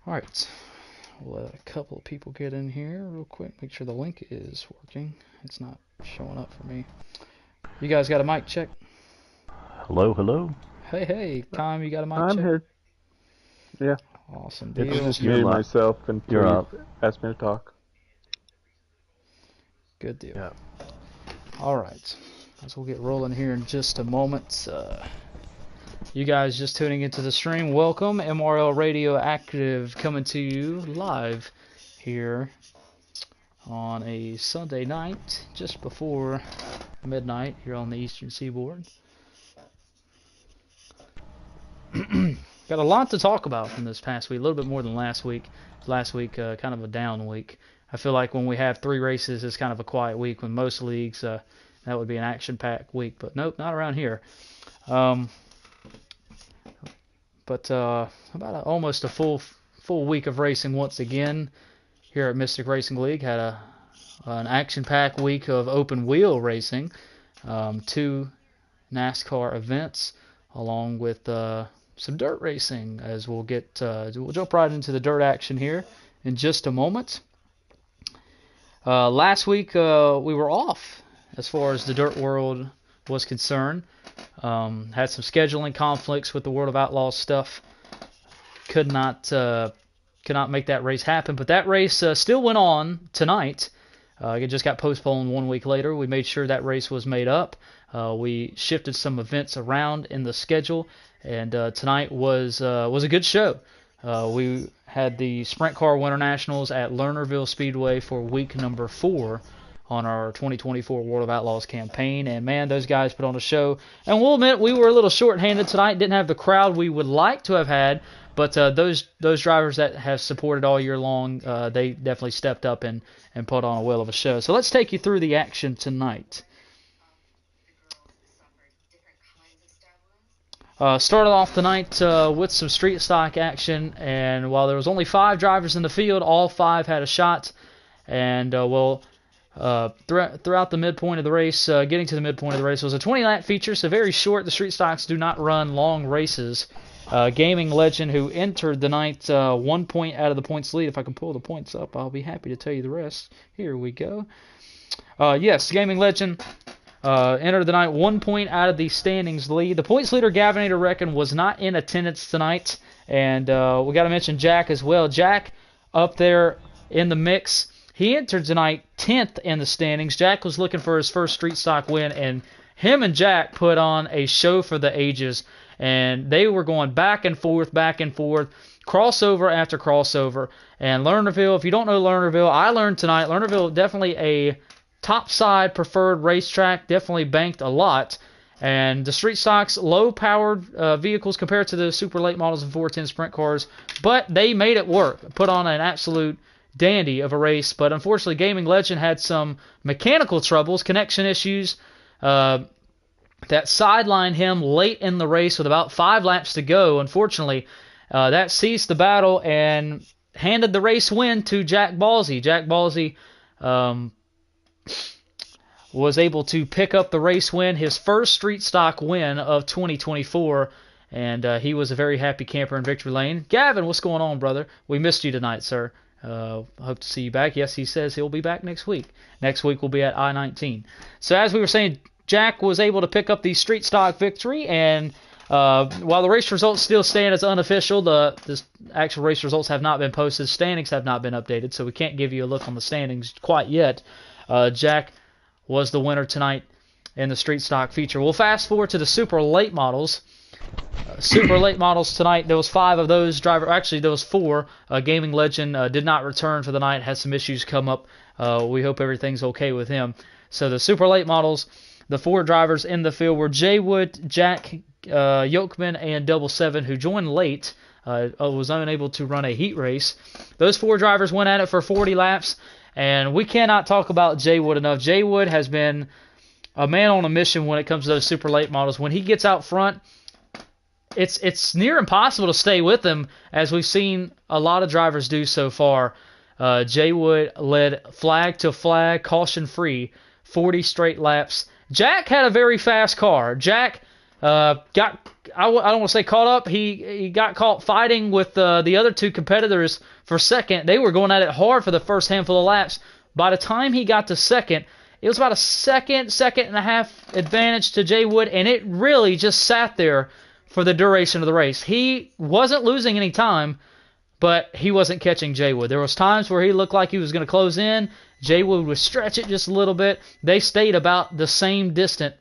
All right, we'll let a couple of people get in here real quick. Make sure the link is working. It's not showing up for me. You guys got a mic check? Hello, hello. Hey, Kyle, you got a mic I'm check? here. Yeah, Awesome it's deal. just You're me, live. myself, until You're you up. ask me to talk. Good deal. Yeah. All right, as we'll get rolling here in just a moment. You guys just tuning into the stream, welcome. MRL Radioactive coming to you live here on a Sunday night, just before midnight here on the Eastern Seaboard. Got a lot to talk about from this past week, a little bit more than last week. Last week, kind of a down week. I feel like when we have 3 races, it's kind of a quiet week. When most leagues, that would be an action-packed week, but nope, not around here. But almost a full week of racing once again here at Mystic Racing League. Had an action-packed week of open wheel racing, 2 NASCAR events, along with some dirt racing. As we'll jump right into the dirt action here in just a moment. Last week we were off as far as the dirt world was concerned. Had some scheduling conflicts with the World of Outlaws stuff. Could not make that race happen, but that race still went on tonight. It just got postponed 1 week later. We made sure that race was made up. We shifted some events around in the schedule, and tonight was a good show. We had the Sprint Car Winter Nationals at Lernerville Speedway for week number 4 on our 2024 World of Outlaws campaign, and man, those guys put on a show. And we'll admit, we were a little short-handed tonight, didn't have the crowd we would like to have had, but those drivers that have supported all year long, they definitely stepped up and put on a whale of a show. So let's take you through the action tonight. Started off the night with some street stock action, and while there was only 5 drivers in the field, all 5 had a shot, and throughout the midpoint of the race, getting to the midpoint of the race, was a 20-lap feature, so very short. The street stocks do not run long races. Gaming Legend, who entered the night 1 point out of the points lead. If I can pull the points up, I'll be happy to tell you the rest. Here we go. Yes, Gaming Legend entered the night 1 point out of the standings lead. The points leader, Gavinator Reckon, was not in attendance tonight, and we got to mention Jack as well. Jack up there in the mix. He entered tonight 10th in the standings. Jack was looking for his first street stock win, and him and Jack put on a show for the ages, and they were going back and forth, crossover after crossover. And Lernerville, if you don't know Lernerville, I learned tonight, Lernerville definitely a top-side preferred racetrack, definitely banked a lot. And the street stocks, low-powered vehicles compared to the super late models and 410 sprint cars, but they made it work, put on an absolute dandy of a race. But unfortunately, Gaming Legend had some mechanical troubles, connection issues that sidelined him late in the race with about 5 laps to go. Unfortunately, that ceased the battle and handed the race win to Jack Ballsy. Jack Ballsy was able to pick up the race win, his first street stock win of 2024, and he was a very happy camper in victory lane. Gavin, what's going on, brother? We missed you tonight, sir. Hope to see you back. Yes, he says he'll be back next week. Next week we'll be at I-19. So as we were saying, Jack was able to pick up the street stock victory, and while the race results still stand as unofficial, the actual race results have not been posted. Standings have not been updated, so we can't give you a look on the standings quite yet. Jack was the winner tonight in the street stock feature. We'll fast forward to the super late models. Super late models tonight, there was 5 of those drivers. Actually, there was 4. Gaming Legend did not return for the night, had some issues come up. We hope everything's okay with him. So the super late models, the 4 drivers in the field were Jay Wood, Jack Yolkman, and Double Seven, who joined late, was unable to run a heat race. Those 4 drivers went at it for 40 laps, and we cannot talk about Jay Wood enough. Jay Wood has been a man on a mission when it comes to those super late models. When he gets out front, it's near impossible to stay with him, as we've seen a lot of drivers do so far. Jay Wood led flag to flag, caution-free, 40 straight laps. Jack had a very fast car. Jack I don't want to say caught up. He got caught fighting with the other two competitors for second. They were going at it hard for the first handful of laps. By the time he got to second, it was about a second and a half advantage to Jay Wood, and it really just sat there for the duration of the race. He wasn't losing any time, but he wasn't catching Jay Wood. There was times where he looked like he was going to close in. Jay Wood would stretch it just a little bit. They stayed about the same distance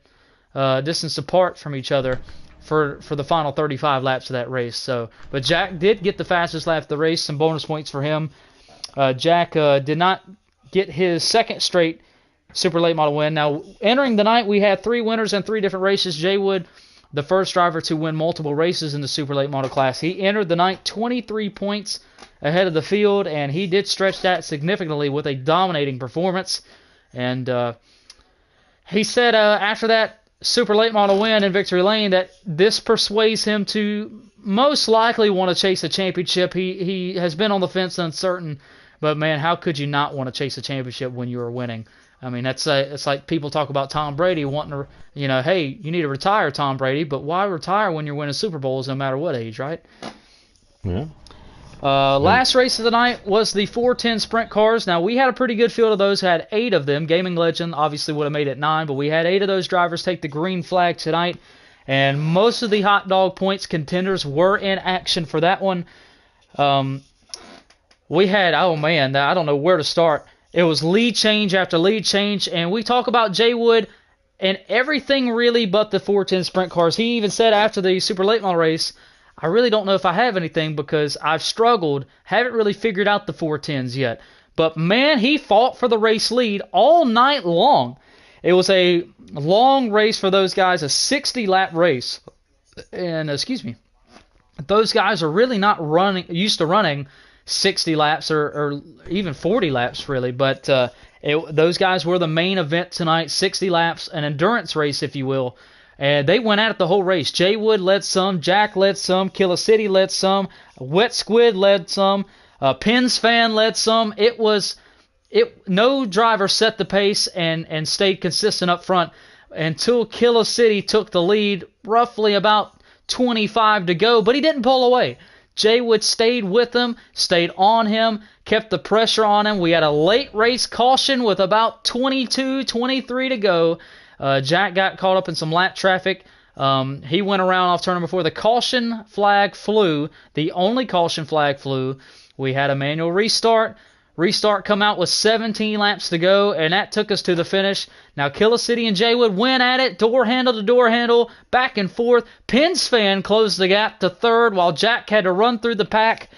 apart from each other for the final 35 laps of that race. But Jack did get the fastest lap of the race. Some bonus points for him. Jack did not get his second straight super late model win. Now, entering the night, we had 3 winners in 3 different races. Jay Wood, the first driver to win multiple races in the super late model class. He entered the night 23 points ahead of the field, and he did stretch that significantly with a dominating performance. And he said after that super late model win in Victory Lane that this persuades him to most likely want to chase a championship. He has been on the fence, uncertain, but man, how could you not want to chase a championship when you are winning? I mean, it's like people talk about Tom Brady wanting to, hey, you need to retire, Tom Brady, but why retire when you're winning Super Bowls no matter what age, right? Yeah. Last race of the night was the 410 sprint cars. Now, we had a pretty good field of those, had 8 of them. Gaming Legend obviously would have made it 9, but we had 8 of those drivers take the green flag tonight, and most of the hot dog points contenders were in action for that one. We had, I don't know where to start. It was lead change after lead change, and we talk about Jay Wood and everything really but the 410 sprint cars. He even said after the super late model race, I really don't know if I have anything because I've struggled, haven't really figured out the 410s yet. But man, he fought for the race lead all night long. It was a long race for those guys, a 60-lap race. And, those guys are really not used to running 60 laps or even 40 laps, really. But those guys were the main event tonight, 60 laps, an endurance race, if you will. And they went at it the whole race. Jay Wood led some, Jack led some, Killa City led some, Wet Squid led some, Pins Fan led some. No driver set the pace and stayed consistent up front until Killa City took the lead, roughly about 25 to go, but he didn't pull away. Jay Wood stayed with him, stayed on him, kept the pressure on him. We had a late race caution with about 22, 23 to go. Jack got caught up in some lap traffic. He went around off turn number 4. The caution flag flew. The only caution flag flew. We had a manual restart. Restart come out with 17 laps to go, and that took us to the finish. Now, Killa City and Jay Wood went at it, door handle to door handle, back and forth. Pins Fan closed the gap to third, while Jack had to run through the pack.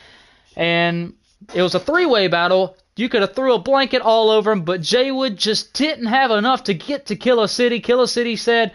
And it was a 3-way battle. You could have threw a blanket all over him, but Jay Wood just didn't have enough to get to Killa City. Killa City said,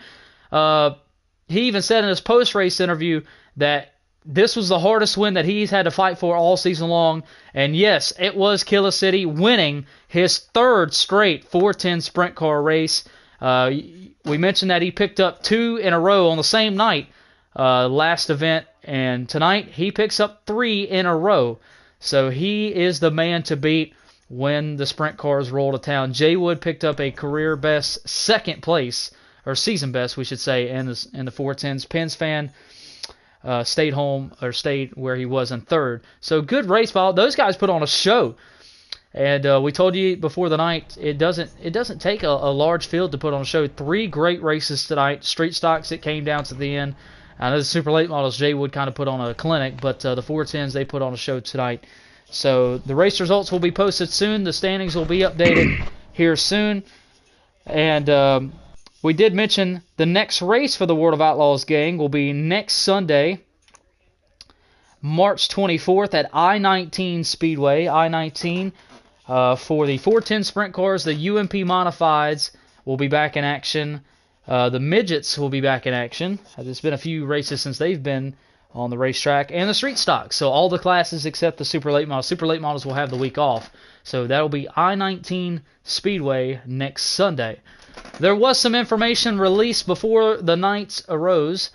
he even said in his post-race interview that this was the hardest win that he's had to fight for all season long. And yes, it was Killa City winning his 3rd straight 410 sprint car race. We mentioned that he picked up 2 in a row on the same night, last event, and tonight he picks up 3 in a row. So he is the man to beat when the sprint cars roll to town. Jay Wood picked up a career best 2nd place, or season best, we should say, in the 410s. Pins Fan stayed where he was in 3rd. So good race, Paul. Those guys put on a show. And we told you before the night, it doesn't take a large field to put on a show. 3 great races tonight. Street stocks, it came down to the end. I know the super late models, Jay Wood kind of put on a clinic, but the 410s, they put on a show tonight. So the race results will be posted soon. The standings will be updated here soon. And we did mention the next race for the World of Outlaws gang will be next Sunday, March 24th at I-19 Speedway. I-19 for the 410 sprint cars. The UMP Modifieds will be back in action. The Midgets will be back in action. There's been a few races since they've been on the racetrack. And the Street Stocks. So all the classes except the Super Late Models. Super Late Models will have the week off. So that will be I-19 Speedway next Sunday. There was some information released before the night arose,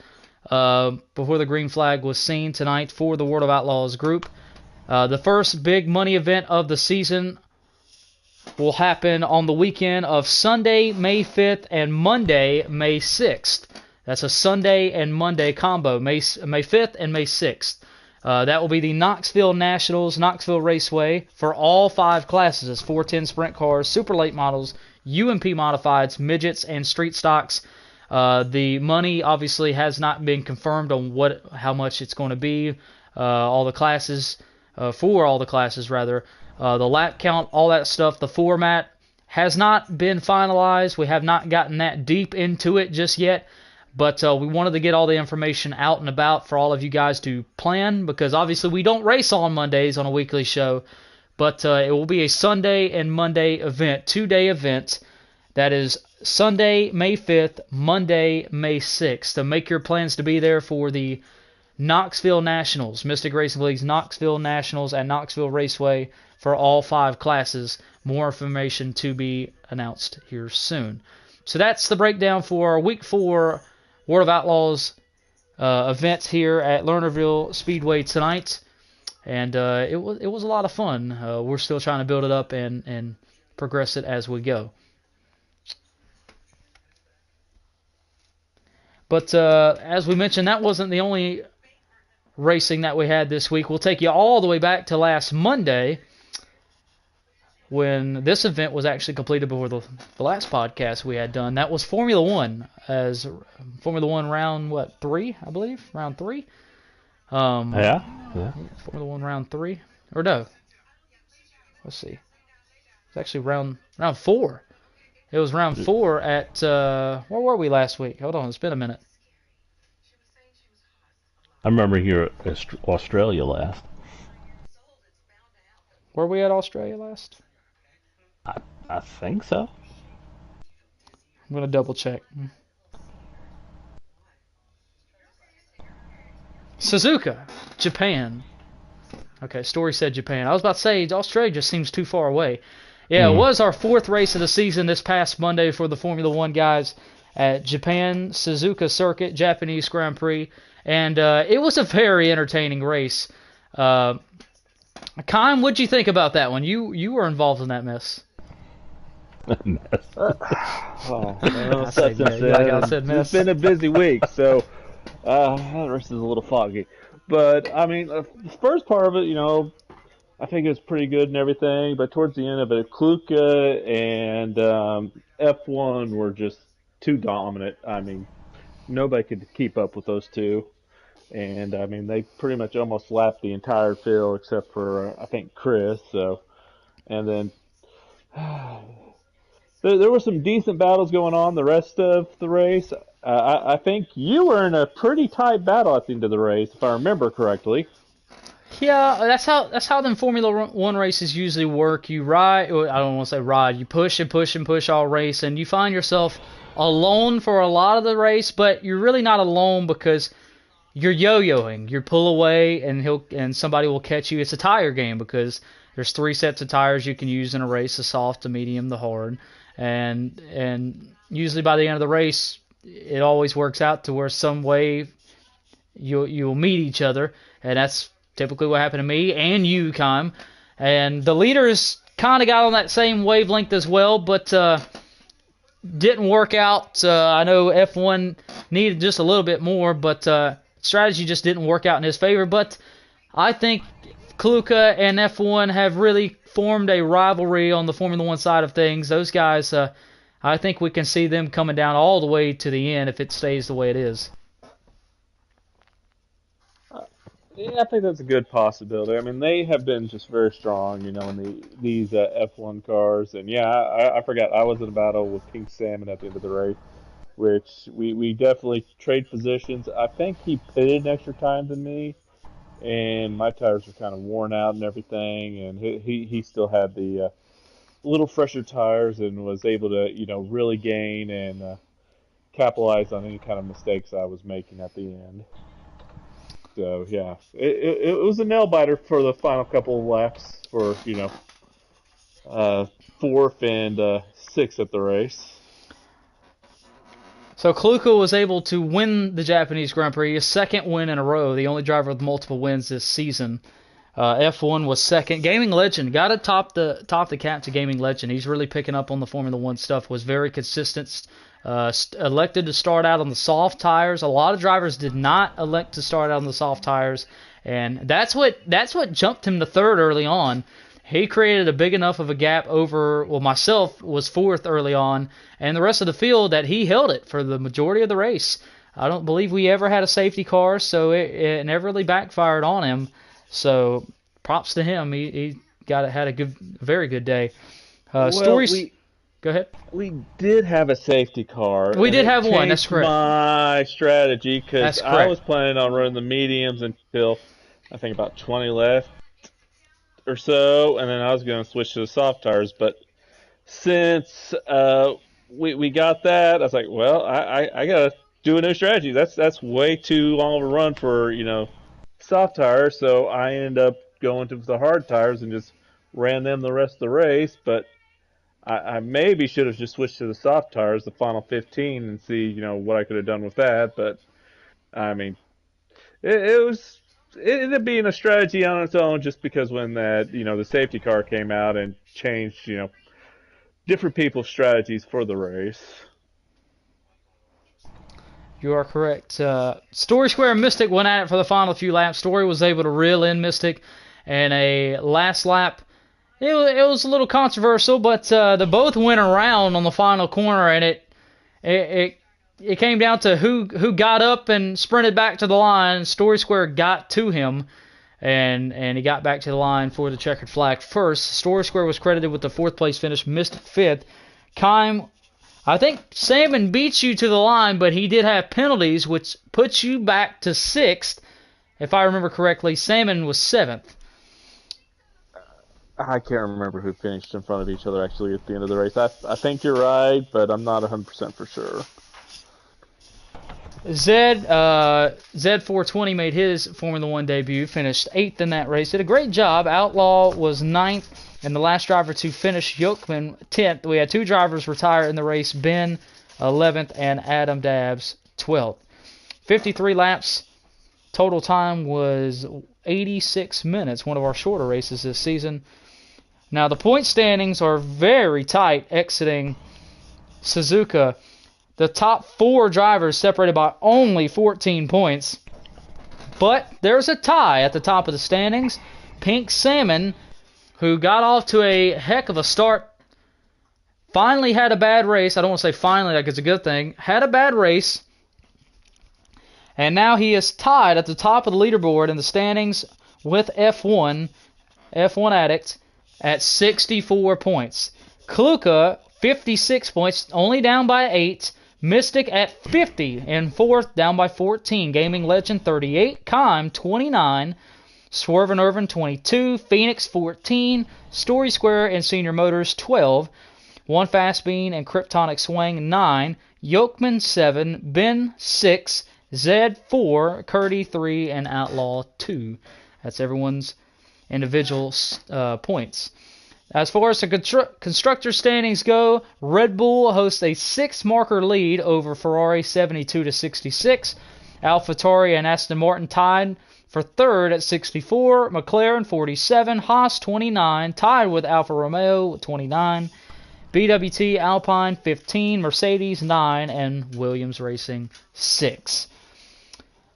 before the green flag was seen tonight for the World of Outlaws group. The first big money event of the season will happen on the weekend of Sunday, May 5th, and Monday, May 6th. That's a Sunday and Monday combo, May 5th and May 6th. That will be the Knoxville Nationals, Knoxville Raceway, for all 5 classes. It's 410 sprint cars, super late models, UMP modifieds, midgets, and street stocks. The money obviously has not been confirmed on how much it's going to be. All the classes, the lap count, all that stuff. The format has not been finalized. We have not gotten that deep into it just yet. But we wanted to get all the information out and about for all of you guys to plan, because obviously we don't race on Mondays on a weekly show. But it will be a Sunday and Monday event, 2-day event. That is Sunday, May 5th, Monday, May 6th. So make your plans to be there for the Knoxville Nationals, Mystic Racing League's Knoxville Nationals at Knoxville Raceway for all 5 classes. More information to be announced here soon. So that's the breakdown for Week 4 World of Outlaws events here at Lernerville Speedway tonight. And it was a lot of fun. We're still trying to build it up and progress it as we go. But as we mentioned, that wasn't the only racing that we had this week. We'll take you all the way back to last Monday, when this event was actually completed before the last podcast we had done. That was Formula One, as Formula One round, 3, I believe? Round 3? Yeah. Formula One round 3? Or no. Let's see. It's actually round 4. It was round 4 at, where were we last week? Hold on, it's been a minute. I remember here at Australia last. Were we at Australia last? I think so. I'm going to double check. Suzuka, Japan. Okay, story said Japan. I was about to say Australia just seems too far away. Yeah, It was our 4th race of the season this past Monday for the Formula One guys at Japan Suzuka Circuit, Japanese Grand Prix. And it was a very entertaining race. Kyle, what'd you think about that one? You were involved in that mess. I said mess. It's been a busy week, so the rest is a little foggy. But, I mean, the first part of it, I think it was pretty good and everything, but towards the end of it, Kluka and F1 were just too dominant. I mean, nobody could keep up with those two. And, I mean, they pretty much almost lapped the entire field except for, I think, Chris. So, and then there were some decent battles going on the rest of the race. I think you were in a pretty tight battle at the end of the race, if I remember correctly. Yeah, that's how them Formula One races usually work. You ride, I don't want to say ride, you push and push and push all race, and you find yourself alone for a lot of the race, but you're really not alone because you're yo-yoing. You pull away, and somebody will catch you. It's a tire game because there's 3 sets of tires you can use in a race: the soft, the medium, the hard, and usually by the end of the race, it always works out to where some way you'll meet each other, and that's typically what happened to me and you, Kym. And the leaders kind of got on that same wavelength as well, but didn't work out. I know F1 needed just a little bit more, but strategy just didn't work out in his favor. But I think Kluka and F1 have really formed a rivalry on the Formula One side of things. Those guys, I think we can see them coming down all the way to the end if it stays the way it is. Yeah, I think that's a good possibility. I mean, they have been just very strong, in these F1 cars. And yeah, I forgot I was in a battle with King Salmon at the end of the race, which we definitely trade positions. I think he pitted an extra time than me, and my tires were kind of worn out and everything, and he still had the little fresher tires and was able to, really gain and capitalize on any kind of mistakes I was making at the end. So, yeah, it was a nail-biter for the final couple of laps for, 4th and 6th at the race. So Kluka was able to win the Japanese Grand Prix, his 2nd win in a row, the only driver with multiple wins this season. F1 was second. Gaming Legend got to top the cap to Gaming Legend. He's really picking up on the Formula One stuff. Was very consistent. Elected to start out on the soft tires. A lot of drivers did not elect to start out on the soft tires, and that's what jumped him to third early on. He created a big enough of a gap over, well, myself was fourth early on, and the rest of the field that he held it for the majority of the race. I don't believe we ever had a safety car, so it never really backfired on him. So props to him. He had a very good day. Stories. Go ahead. We did have a safety car. We did have one. That's correct. My strategy, because I was planning on running the mediums until I think about 20 left or so, and then I was going to switch to the soft tires. But since we got that, I was like, well, I got to do a new strategy. That's way too long of a run for soft tires. So I ended up going to the hard tires and just ran them the rest of the race. But I maybe should have just switched to the soft tires, the final 15, and see, what I could have done with that. But I mean, it ended up being a strategy on its own, just because when that, the safety car came out and changed, different people's strategies for the race. You are correct. Story Square and Mystic went at it for the final few laps. Story was able to reel in Mystic, and a last lap. It was a little controversial, but they both went around on the final corner, and it came down to who got up and sprinted back to the line. Story Square got to him, and he got back to the line for the checkered flag first. Story Square was credited with the fourth place finish, Mystic fifth. Kime, I think Salmon beat you to the line, but he did have penalties, which puts you back to sixth. If I remember correctly, Salmon was seventh. I can't remember who finished in front of each other actually at the end of the race. I think you're right, but I'm not 100% for sure. Z420 made his Formula One debut, finished 8th in that race. Did a great job. Outlaw was 9th, and the last driver to finish, Yokman, 10th. We had two drivers retire in the race, Ben 11th and Adam Dabbs 12th. 53 laps. Total time was 86 minutes, one of our shorter races this season. Now, the point standings are very tight exiting Suzuka. The top four drivers separated by only 14 points. But there's a tie at the top of the standings. Pink Salmon, who got off to a heck of a start, finally had a bad race. I don't want to say finally like it's a good thing. Had a bad race. And now he is tied at the top of the leaderboard in the standings with F1 Addict, at 64 points. Kluka, 56 points, only down by 8. Mystic at 50 in fourth, down by 14. Gaming Legend, 38. Kime, 29. Swerve and Irvin, 22. Phoenix, 14. Story Square and Senior Motors, 12. One Fast Bean and Kryptonic Swing, 9. Yokman, 7. Ben, 6. Zed, 4. Curdy, 3. And Outlaw, 2. That's everyone's individual points. As far as the constructor standings go, Red Bull hosts a 6-marker lead over Ferrari, 72-66. AlphaTauri and Aston Martin tied for third at 64. McLaren 47. Haas 29, tied with Alfa Romeo 29. BWT Alpine 15. Mercedes 9, and Williams Racing 6.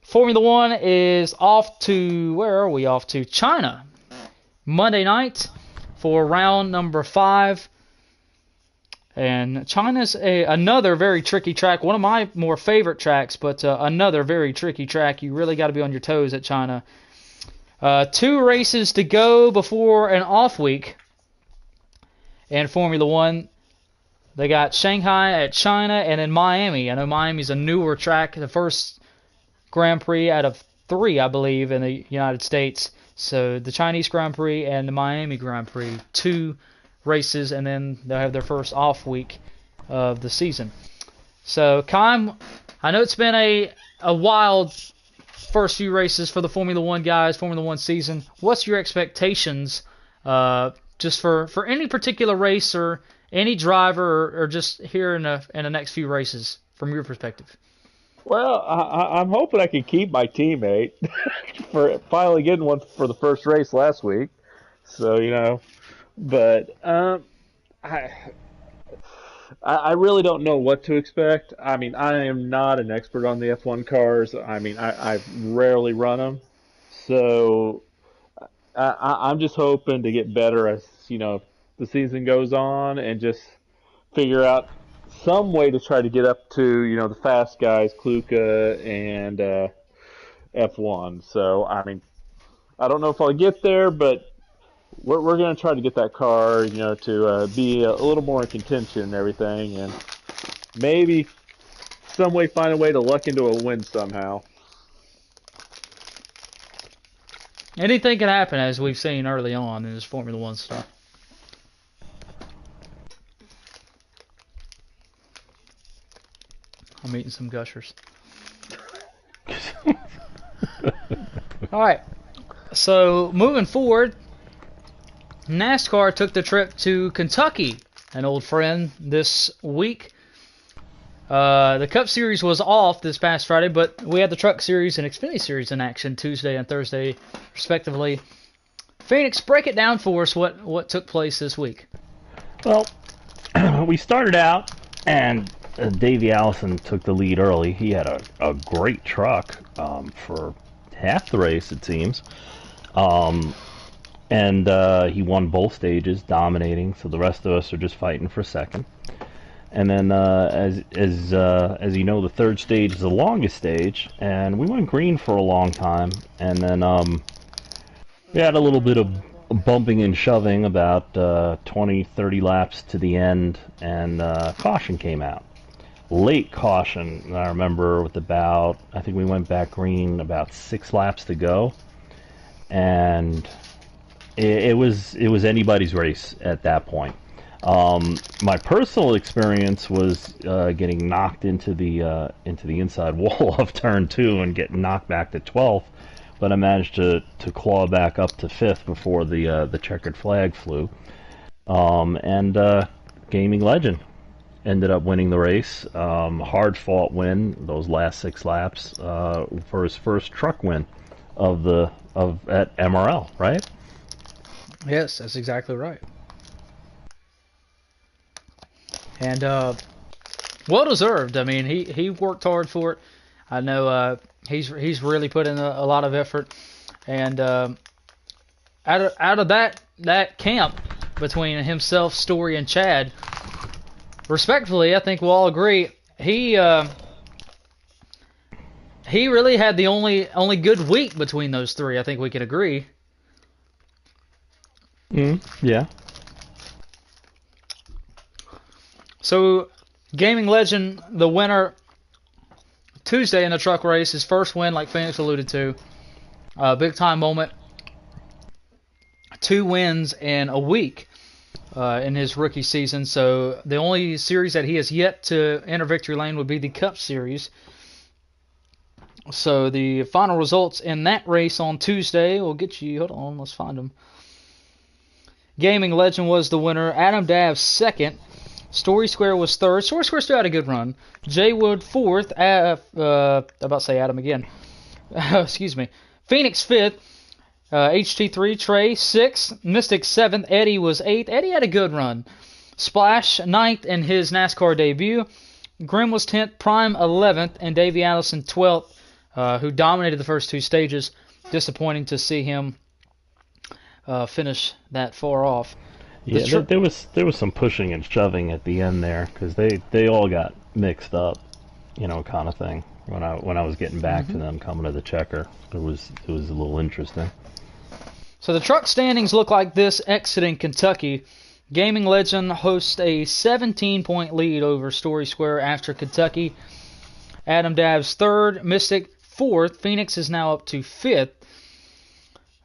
Formula One is off to, where are we off to? China. Monday night for round number 5. And China's another very tricky track. One of my more favorite tracks, but another very tricky track. You really got to be on your toes at China. 2 races to go before an off week in Formula One. They got Shanghai at China and then Miami. I know Miami's a newer track. The first Grand Prix out of 3, I believe, in the United States. So the Chinese Grand Prix and the Miami Grand Prix, 2 races, and then they'll have their first off week of the season. So, Kime, I know it's been a wild first few races for the Formula One guys, Formula One season. What's your expectations just for any particular race or any driver or just here in the next few races from your perspective? Well, I'm hoping I can keep my teammate for finally getting one for the first race last week. So but I I really don't know what to expect. I mean, I am not an expert on the F1 cars. I mean, I rarely run them, so I'm just hoping to get better as the season goes on, and just figure out some way to try to get up to the fast guys, Kluka and F1. So I mean, I don't know if I'll get there, but we're going to try to get that car, to be a little more in contention and everything, and maybe some way find a way to luck into a win somehow. Anything can happen, as we've seen early on in this Formula One stuff. I'm eating some gushers. All right. So moving forward, NASCAR took the trip to Kentucky, an old friend, this week. The Cup Series was off this past Friday, but we had the Truck Series and Xfinity Series in action Tuesday and Thursday, respectively. Phoenix, break it down for us. What took place this week? Well, we started out, and Davey Allison took the lead early. He had a great truck for half the race, it seems. And he won both stages, dominating. So the rest of us are just fighting for second. And then, as you know, the third stage is the longest stage, and we went green for a long time. And then we had a little bit of bumping and shoving about 20, 30 laps to the end, and caution came out. Late caution, I remember, with I think we went back green about 6 laps to go, and it was anybody's race at that point. My personal experience was getting knocked into the inside wall of turn 2 and getting knocked back to 12th, but I managed to claw back up to 5th before the checkered flag flew. And Gaming Legend ended up winning the race. Hard fought win, those last 6 laps, for his first truck win at MRL, right? Yes, that's exactly right. And well deserved. I mean, he worked hard for it. I know he's really put in a lot of effort. And out of that camp between himself, Story, and Chad, respectfully, I think we'll all agree he really had the only good week between those three. I think we can agree. Yeah. So, Gaming Legend, the winner Tuesday in the truck race, his first win, like Phoenix alluded to. Big time moment. 2 wins in a week in his rookie season. So, the only series that he has yet to enter victory lane would be the Cup Series. So, the final results in that race on Tuesday will get you. Hold on, let's find them. Gaming Legend was the winner. Adam Dav second. Story Square was third. Story Square still had a good run. Jay Wood fourth. I'm about to say Adam again. Excuse me. Phoenix fifth. HT3 Trey sixth. Mystic seventh. Eddie was eighth. Eddie had a good run. Splash ninth in his NASCAR debut. Grim was 10th. Prime 11th. And Davey Allison 12th, who dominated the first 2 stages. Disappointing to see him finish that far off. Yeah, there was some pushing and shoving at the end there, because they all got mixed up, kind of thing. When I was getting back to them coming to the checker, it was a little interesting. So the truck standings look like this exiting Kentucky. Gaming Legend hosts a 17-point lead over Story Square after Kentucky. Adam Dav's third, Mystic fourth. Phoenix is now up to 5th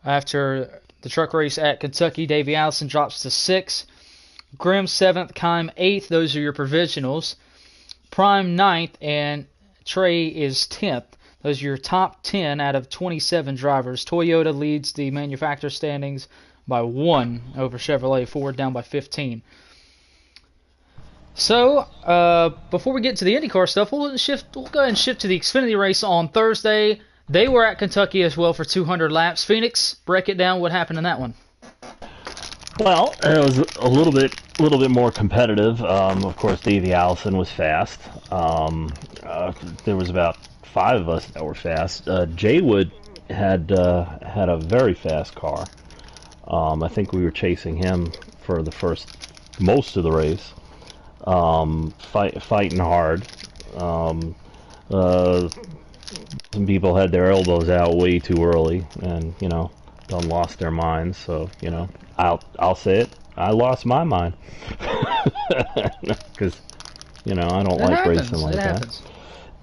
after the truck race at Kentucky. Davey Allison drops to 6th. Grimm 7th. Kime 8th. Those are your provisionals. Prime 9th. And Trey is 10th. Those are your top 10 out of 27 drivers. Toyota leads the manufacturer standings by 1 over Chevrolet. Ford down by 15. So, before we get to the IndyCar stuff, we'll go ahead and shift to the Xfinity race on Thursday. They were at Kentucky as well for 200 laps. Phoenix, break it down. What happened in that one? Well, it was a little bit more competitive. Of course, Davey Allison was fast. There was about 5 of us that were fast. Jay Wood had a very fast car. I think we were chasing him for most of the race. Fighting hard. Some people had their elbows out way too early, and done lost their minds. So I'll say it. I lost my mind because I don't like racing like that.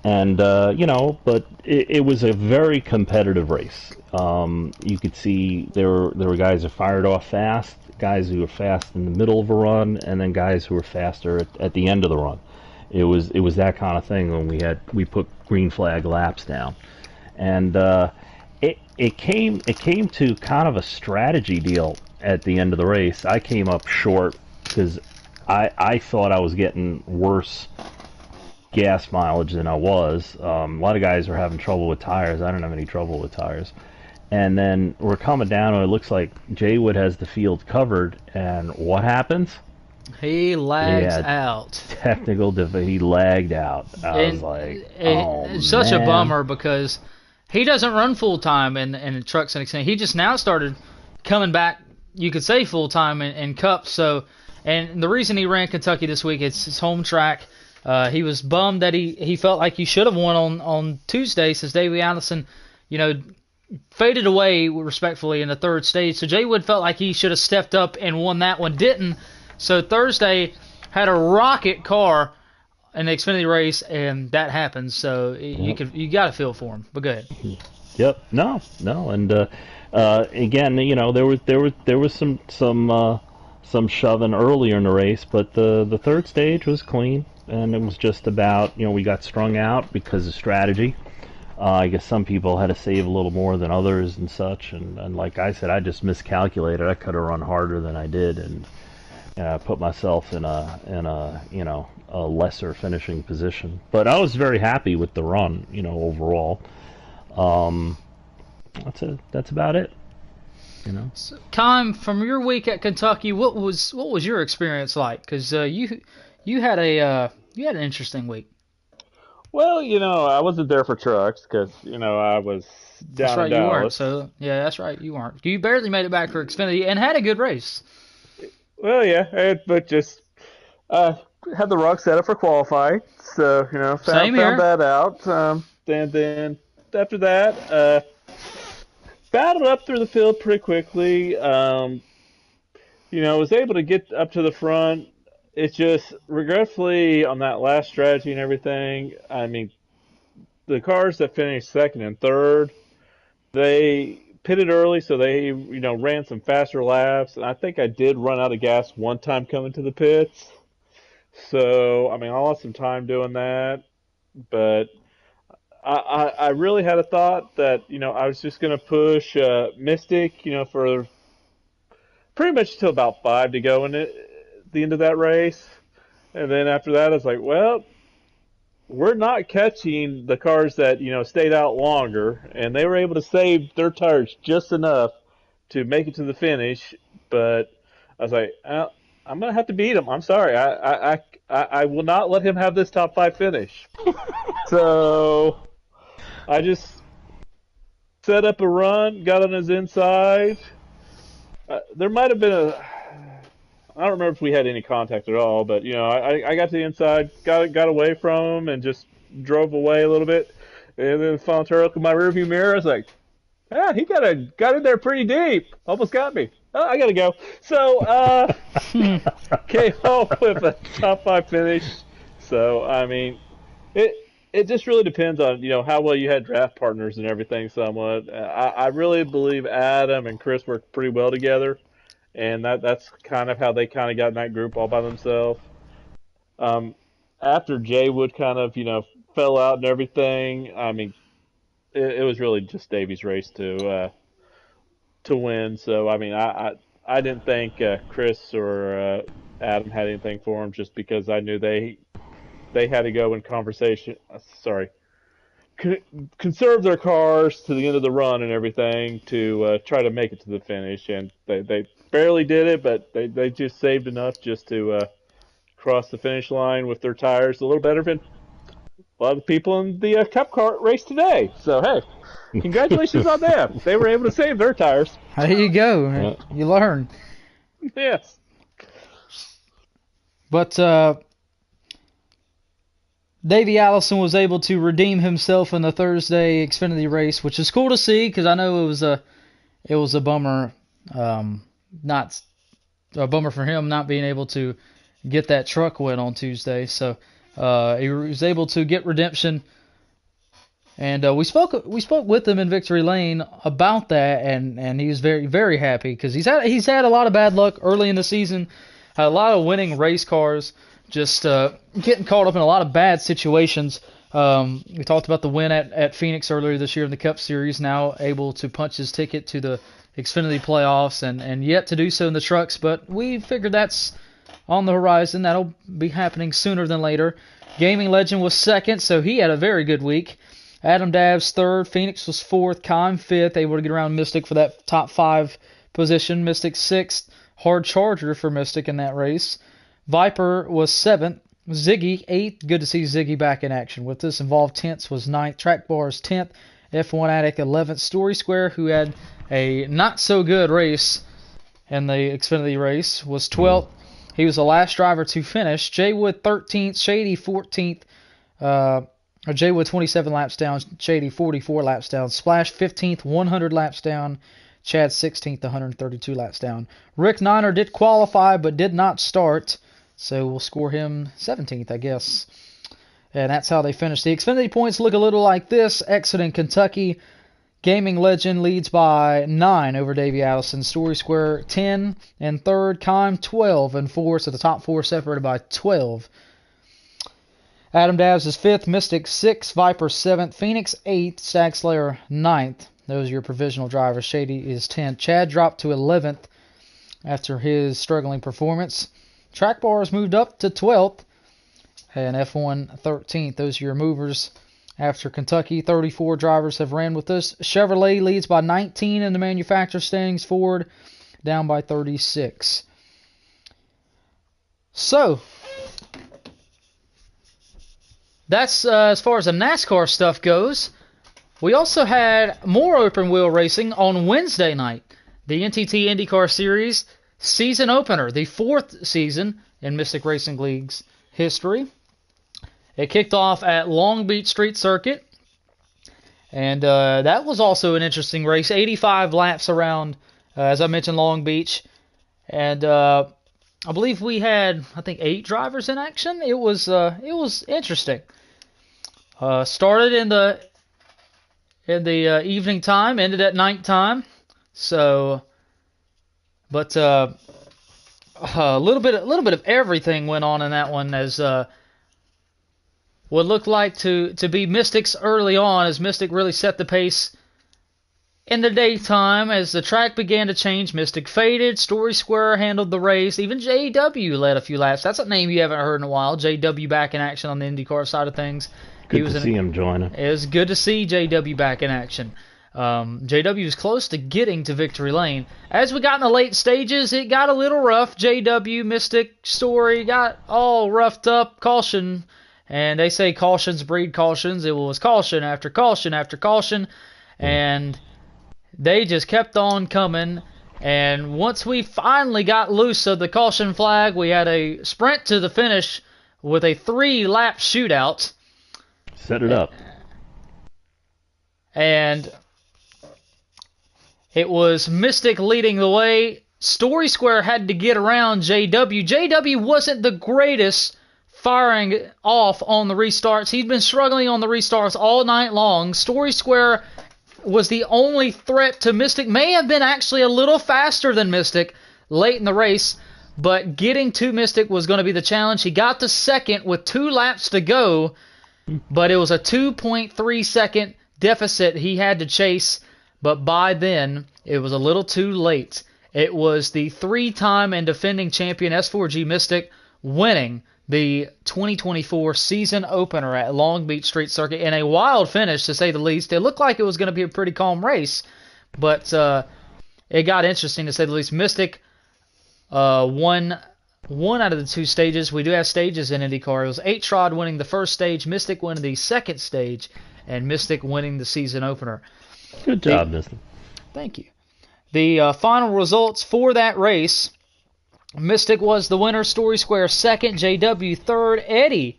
And but it was a very competitive race. You could see there were guys who fired off fast, guys who were fast in the middle of a run, and then guys who were faster at the end of the run. It was that kind of thing when we put green flag laps down, and it came to kind of a strategy deal at the end of the race. I came up short because I thought I was getting worse gas mileage than I was. A lot of guys were having trouble with tires. I didn't have any trouble with tires. And then we're coming down, and it looks like Jay Wood has the field covered. And what happens? He lags out. He lagged out. I was like, oh, it's such a bummer because he doesn't run full time in trucks and Xfinity. He just now started coming back, you could say, full time in Cup. So, and the reason he ran Kentucky this week, it's his home track. He was bummed that he felt like he should have won on Tuesday, since Davey Allison, faded away respectfully in the third stage. So Jay Wood felt like he should have stepped up and won that one, didn't. So Thursday had a rocket car in the Xfinity race, and that happens. So you got to feel for him. But go ahead. Yep. No. And again, there was some shoving earlier in the race, but the third stage was clean, and it was just about we got strung out because of strategy. I guess some people had to save a little more than others and such, and like I said, I just miscalculated. I could have run harder than I did, and put myself in a lesser finishing position. But I was very happy with the run, overall. That's about it. So, Kyle, from your week at Kentucky, what was your experience like? Because you had an interesting week. Well, I wasn't there for trucks because I was down in Dallas. You weren't. So yeah, that's right, you weren't. You barely made it back for Xfinity and had a good race. Well, yeah, but just had the rock set up for qualifying, so found that out. And then after that, battled up through the field pretty quickly. Was able to get up to the front. It's just, regretfully, on that last strategy and everything, I mean, the cars that finished second and third, they pitted early, so they, ran some faster laps. And I think I did run out of gas one time coming to the pits. So, I lost some time doing that. But I really had a thought that, I was just going to push Mystic, for pretty much till about 5 to go in the end of that race. And then after that, I was like, well, we're not catching the cars that, stayed out longer. And they were able to save their tires just enough to make it to the finish. But I was like, I'm going to have to beat him. I'm sorry. I will not let him have this top 5 finish. So I just set up a run, got on his inside. There might have been I don't remember if we had any contact at all, but I got to the inside, got away from him, and just drove away a little bit. And then found her look in my rearview mirror. I was like, he got in there pretty deep. Almost got me. Oh, I gotta go. So came home with a top 5 finish. So it just really depends on how well you had draft partners and everything. Somewhat, I really believe Adam and Chris worked pretty well together. And that's kind of how they kind of got in that group all by themselves. After Jay Wood kind of, fell out and everything, it was really just Davey's race to win. So, I didn't think Chris or Adam had anything for him, just because I knew they had to go in conversation. Conserve their cars to the end of the run and everything to try to make it to the finish, and they barely did it, but they just saved enough just to cross the finish line with their tires a little better than a lot of the people in the Cup car race today. So hey, congratulations on them. They were able to save their tires. There you go. You learn. Yes. But Davey Allison was able to redeem himself in the Thursday Xfinity race, which is cool to see, because I know it was a bummer, not a bummer for him not being able to get that truck win on Tuesday. So he was able to get redemption, and we spoke with him in Victory Lane about that, and he was very, very happy, because he's had a lot of bad luck early in the season, had a lot of winning race cars, just getting caught up in a lot of bad situations. We talked about the win at Phoenix earlier this year in the Cup Series, now able to punch his ticket to the Xfinity playoffs, and yet to do so in the trucks, but we figured that's on the horizon. That'll be happening sooner than later. Gaming Legend was second, so he had a very good week. Adam Dabbs third, Phoenix was fourth, Kime fifth, able to get around Mystic for that top 5 position. Mystic sixth, hard charger for Mystic in that race. Viper was 7th. Ziggy 8th. Good to see Ziggy back in action with us. Involved Tents was 9th. Track Bars 10th. F1 Addict 11th. Story Square, who had a not-so-good race in the Xfinity race, was 12th. He was the last driver to finish. Jay Wood 13th. Shady 14th. Jay Wood 27 laps down. Shady 44 laps down. Splash 15th. 100 laps down. Chad 16th. 132 laps down. Rick Niner did qualify but did not start. So we'll score him 17th, I guess. And that's how they finished. The Xfinity points look a little like this. Exit in Kentucky. Gaming Legend leads by 9 over Davey Allison. Story Square 10 and third. Kime 12 and 4. So the top 4 separated by 12. Adam Dabbs is 5th. Mystic 6th. Viper 7th. Phoenix 8th. Stag Slayer 9th. Those are your provisional drivers. Shady is 10th. Chad dropped to 11th after his struggling performance. Track Bars moved up to 12th, and F1 13th. Those are your movers after Kentucky. 34 drivers have ran with us. Chevrolet leads by 19 in the manufacturer standings. Ford down by 36. So, that's as far as the NASCAR stuff goes. We also had more open wheel racing on Wednesday night. The NTT IndyCar Series season opener, the 4th season in Mystic Racing League's history. It kicked off at Long Beach Street Circuit, and that was also an interesting race. 85 laps around, as I mentioned, Long Beach, and I believe we had, 8 drivers in action. It was interesting. Started in the evening time, ended at night time. So, but a little bit of everything went on in that one, as what looked like to be Mystic's early on, as Mystic really set the pace in the daytime. As the track began to change, Mystic faded. Story Square handled the race. Even JW led a few laps. That's a name you haven't heard in a while. JW back in action on the IndyCar side of things. Good to see him joining. It was good to see JW back in action. JW was close to getting to Victory Lane. As we got in the late stages, it got a little rough. JW, Mystic, Story got all roughed up. Caution. And they say cautions breed cautions. It was caution after caution after caution. And they just kept on coming. And once we finally got loose of the caution flag, we had a sprint to the finish with a 3-lap shootout. Set it up. And it was Mystic leading the way. Story Square had to get around JW. JW wasn't the greatest firing off on the restarts. He'd been struggling on the restarts all night long. Story Square was the only threat to Mystic. May have been actually a little faster than Mystic late in the race, but getting to Mystic was going to be the challenge. He got to second with 2 laps to go, but it was a 2.3 second deficit he had to chase, but by then it was a little too late. It was the 3-time and defending champion S4G Mystic winning the 2024 season opener at Long Beach Street Circuit in a wild finish, to say the least. It looked like it was going to be a pretty calm race, but it got interesting, to say the least. Mystic won one out of the 2 stages. We do have stages in IndyCar. It was 8-Trod winning the first stage, Mystic winning the second stage, and Mystic winning the season opener. Good job, Mystic. Thank you. The final results for that race: Mystic was the winner, Story Square second, JW third, Eddie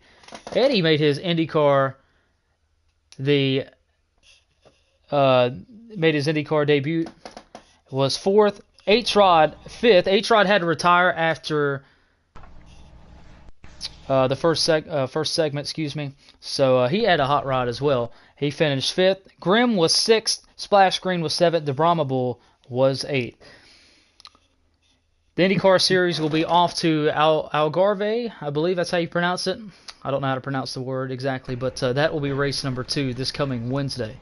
made his IndyCar debut, was fourth. 8-Trod fifth. 8-Trod had to retire after the first segment, so he had a hot rod as well. He finished fifth. Grimm was sixth. Splash Green was seventh. DeBramable was eighth. The IndyCar Series will be off to Algarve, I believe that's how you pronounce it. I don't know how to pronounce the word exactly, but that will be race number 2 this coming Wednesday.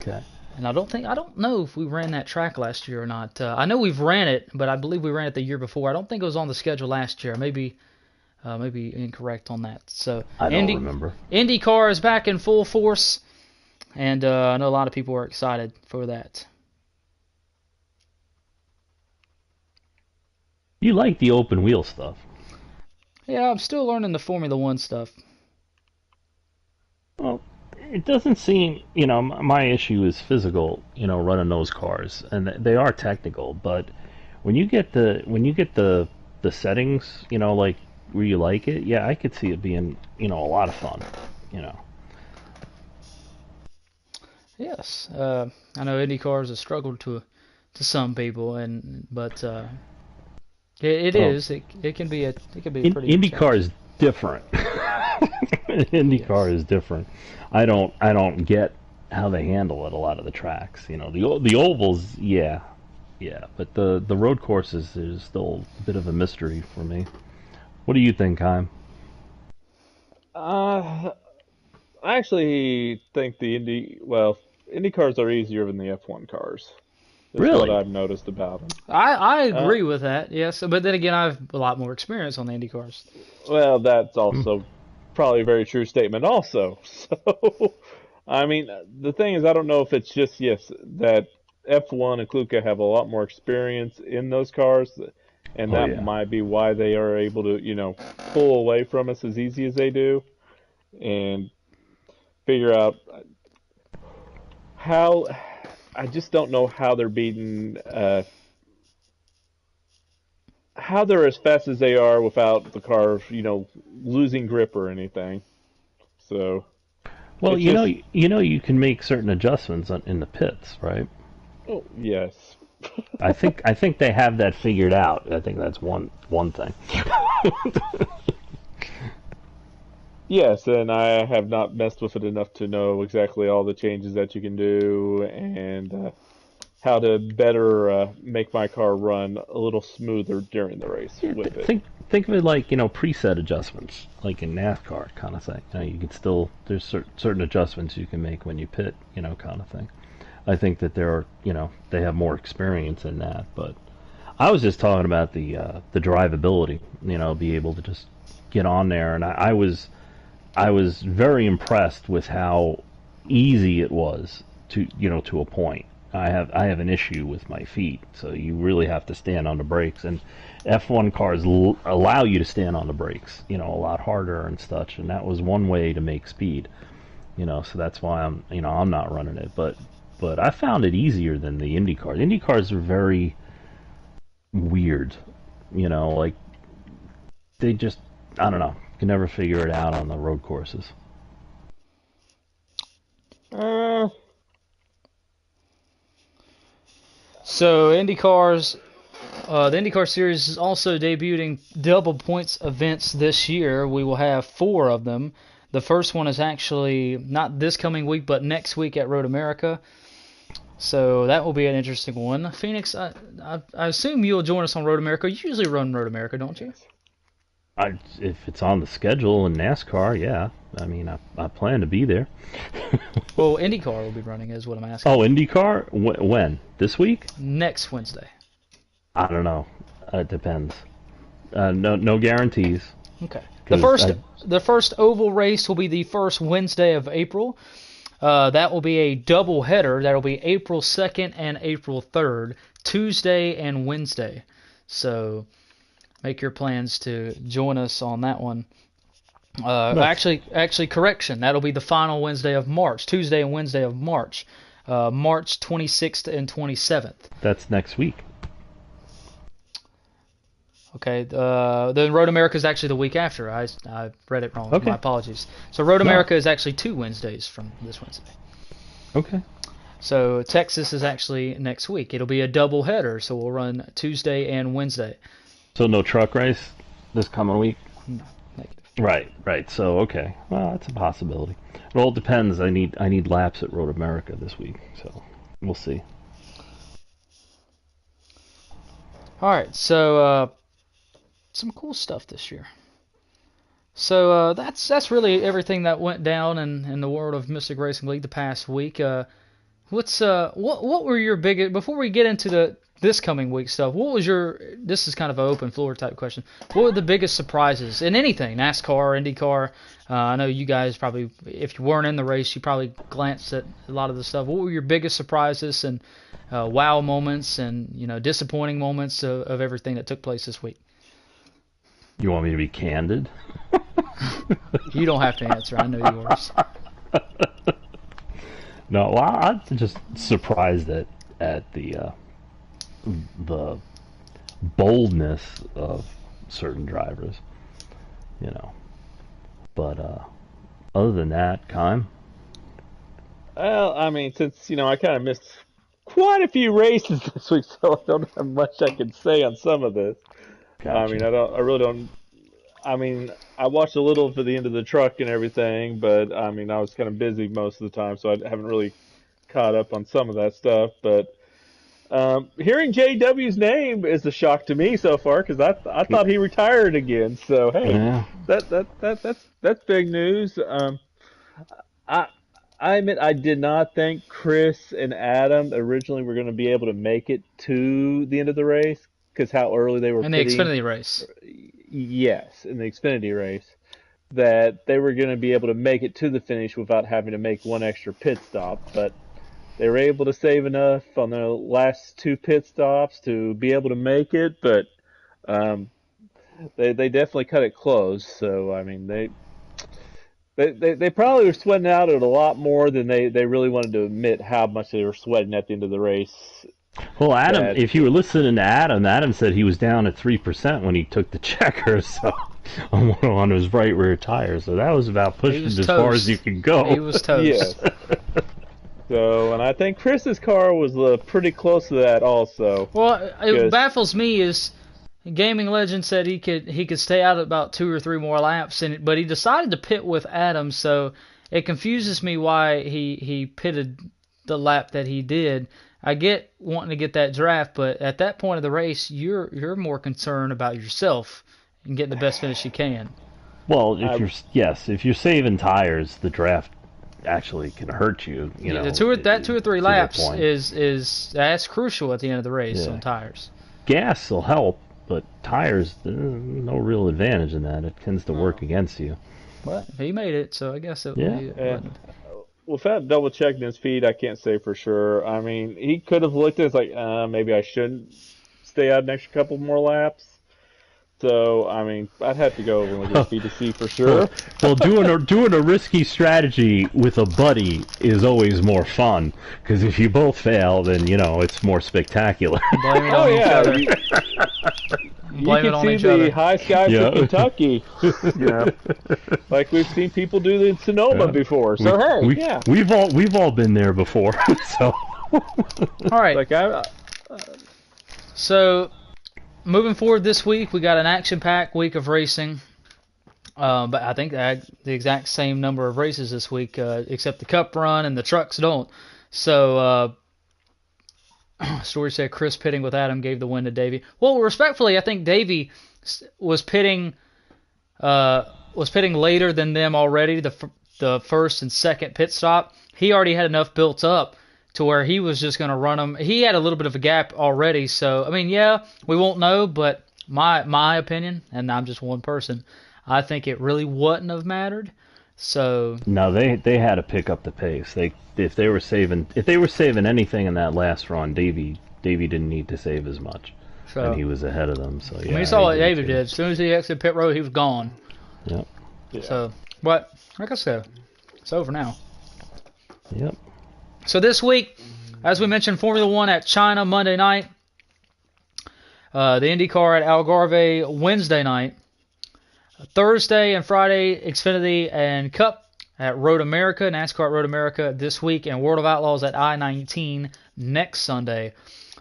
Okay. And I don't know if we ran that track last year or not. I know we've ran it, but I believe we ran it the year before. I don't think it was on the schedule last year. Maybe incorrect on that. So I don't remember. IndyCar is back in full force, and I know a lot of people are excited for that. You like the open wheel stuff. Yeah, I'm still learning the Formula One stuff. Well, it doesn't seem, my issue is physical, running those cars, and they are technical, but when you get the settings, like where you like it, yeah, I could see it being, a lot of fun, Yes, I know IndyCars have struggled to some people, but it can be a pretty. IndyCar is different. IndyCar is different. I don't get how they handle it a lot of the tracks. The ovals, yeah, but the road courses is still a bit of a mystery for me. What do you think, Chaim? I actually think Indy cars are easier than the F1 cars. That's Really? what I've noticed about them. I agree with that, yes. But then again, I have a lot more experience on the Indy cars. Well, that's also probably a very true statement also. So, I mean, the thing is, I don't know if it's just, that F1 and Kluka have a lot more experience in those cars, and that might be why they are able to, pull away from us as easy as they do, and figure out how. I just don't know how they're beating, how they're as fast as they are without the car, losing grip or anything. So, well, you can make certain adjustments in the pits, right? Oh, yes. I think they have that figured out. I think that's one thing. Yes, and I have not messed with it enough to know exactly all the changes that you can do and how to better make my car run a little smoother during the race with it. Think of it like preset adjustments, like in NASCAR kind of thing. You can still there's certain adjustments you can make when you pit, kind of thing. I think that there are they have more experience in that, but I was just talking about the drivability. Be able to just get on there, and I was very impressed with how easy it was to a point. I have an issue with my feet, so you really have to stand on the brakes, and F1 cars allow you to stand on the brakes, a lot harder and such, and that was one way to make speed, so that's why I'm not running it, but I found it easier than the Indy cars. Indy cars are very weird, like they just, I don't know, can never figure it out on the road courses. So the IndyCar Series is also debuting double points events this year. We will have 4 of them. The first one is actually not this coming week, but next week at Road America. So that will be an interesting one. Phoenix, I assume you'll join us on Road America. You usually run Road America, don't you? If it's on the schedule in NASCAR, yeah. I mean, I plan to be there. Well, IndyCar will be running, is what I'm asking. Oh, IndyCar? When? This week? Next Wednesday. I don't know. It depends. No guarantees. Okay. The 'Cause first the first oval race will be the first Wednesday of April. That will be a double header. That will be April 2nd and April 3rd, Tuesday and Wednesday. So make your plans to join us on that one. Actually, correction. That'll be the final Wednesday of March, Tuesday and Wednesday of March, March 26th and 27th. That's next week. Okay. Then Road America is actually the week after. I read it wrong. Okay. My apologies. So Road America is actually 2 Wednesdays from this Wednesday. Okay. So Texas is actually next week. It'll be a double header. So we'll run Tuesday and Wednesday. So no truck race this coming week? No, negative. Right. So okay. Well, that's a possibility. It all depends. I need laps at Road America this week, so we'll see. All right. So some cool stuff this year. So that's really everything that went down in the world of Mystic Racing League the past week. What were your biggest, before we get into this coming week stuff? What was this is kind of an open floor type question. What were the biggest surprises in anything, NASCAR, IndyCar? I know you guys probably, if you weren't in the race, you probably glanced at a lot of the stuff. What were your biggest surprises and wow moments and disappointing moments of everything that took place this week? You want me to be candid? You don't have to answer. I know yours. No, well, I'm just surprised at the boldness of certain drivers, But other than that, Kime? Well, I mean, since I kind of missed quite a few races this week, so I don't have much I can say on some of this. Gotcha. I mean, I really don't. I mean, I watched a little for the end of the truck and everything, but I mean, I was kind of busy most of the time, so I haven't really caught up on some of that stuff. But hearing JW's name is a shock to me so far because I thought he retired again. So hey, Yeah. that's big news. I admit I did not think Chris and Adam originally were going to be able to make it to the end of the race because how early they were in the Xfinity race. Yes, in the Xfinity race, that they were going to be able to make it to the finish without having to make one extra pit stop. But they were able to save enough on the last 2 pit stops to be able to make it. But they definitely cut it close. So I mean they probably were sweating out it a lot more than they really wanted to admit how much they were sweating at the end of the race. Well, Adam, if you were listening to Adam said he was down at 3% when he took the checker, so on his right rear tire. So that was about pushing as far as you could go. He was toast. Yes. So, and I think Chris's car was pretty close to that also. Well, it baffles me is Gaming Legend said he could stay out about 2 or 3 more laps, but he decided to pit with Adam. So it confuses me why he pitted the lap that he did. I get wanting to get that draft, but at that point of the race, you're more concerned about yourself and getting the best finish you can. Well, if you're saving tires, the draft actually can hurt you. The 2 or 3 laps that's crucial at the end of the race on tires. Gas will help, but tires, there's no real advantage in that. It tends to work against you. But he made it, so I guess it would be. Without double checking his feed, I can't say for sure. I mean, he could have looked at it like, maybe I shouldn't stay out an extra couple more laps. So, I mean, I'd have to go and look at his feed to see for sure. Well, doing a risky strategy with a buddy is always more fun because if you both fail, then it's more spectacular. Blame it on each other. You can see the high sky from Kentucky. Like we've seen people do in Sonoma before. So we've all been there before. So all right. So moving forward this week, we got an action-packed week of racing. But I think the exact same number of races this week, except the Cup Run and the trucks don't. So. Story said Chris pitting with Adam gave the win to Davey. Well, respectfully, I think Davey was pitting later than them already. The first and second pit stop, he already had enough built up to where he was just going to run them. He had a little bit of a gap already, so, I mean, yeah, we won't know, but my opinion, and I'm just one person, I think it really wouldn't have mattered. So No, they had to pick up the pace. If they were saving anything in that last run, Davey didn't need to save as much, and he was ahead of them. So yeah, I mean, you saw what David did. As soon as he exited pit road, he was gone. Yep. Yeah. So, but like I said, it's over now. Yep. So this week, as we mentioned, Formula One at China Monday night. The IndyCar at Algarve Wednesday night. Thursday and Friday, Xfinity and Cup at Road America, NASCAR at Road America this week, and World of Outlaws at I-19 next Sunday.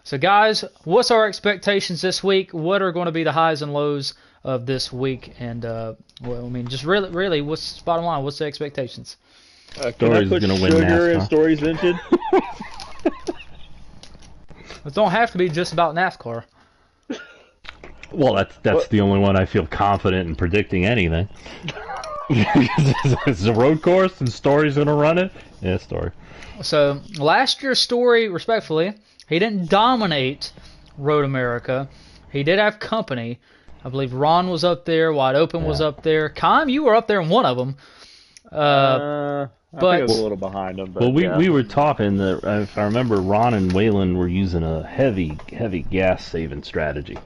So, guys, what's our expectations this week? What are going to be the highs and lows of this week? And, well, I mean, just really, what's the bottom line? What's the expectations? Can I put sugar in Story's engine? It don't have to be just about NASCAR. Well, that's the only one I feel confident in predicting anything. It's a road course and Story's going to run it. Yeah, Story. So last year's Story, respectfully, he didn't dominate Road America. He did have company. I believe Ron was up there. Wide Open was up there. Kime, you were up there in one of them. I think I was a little behind him. But well, we were talking that if I remember, Ron and Waylon were using a heavy gas saving strategy.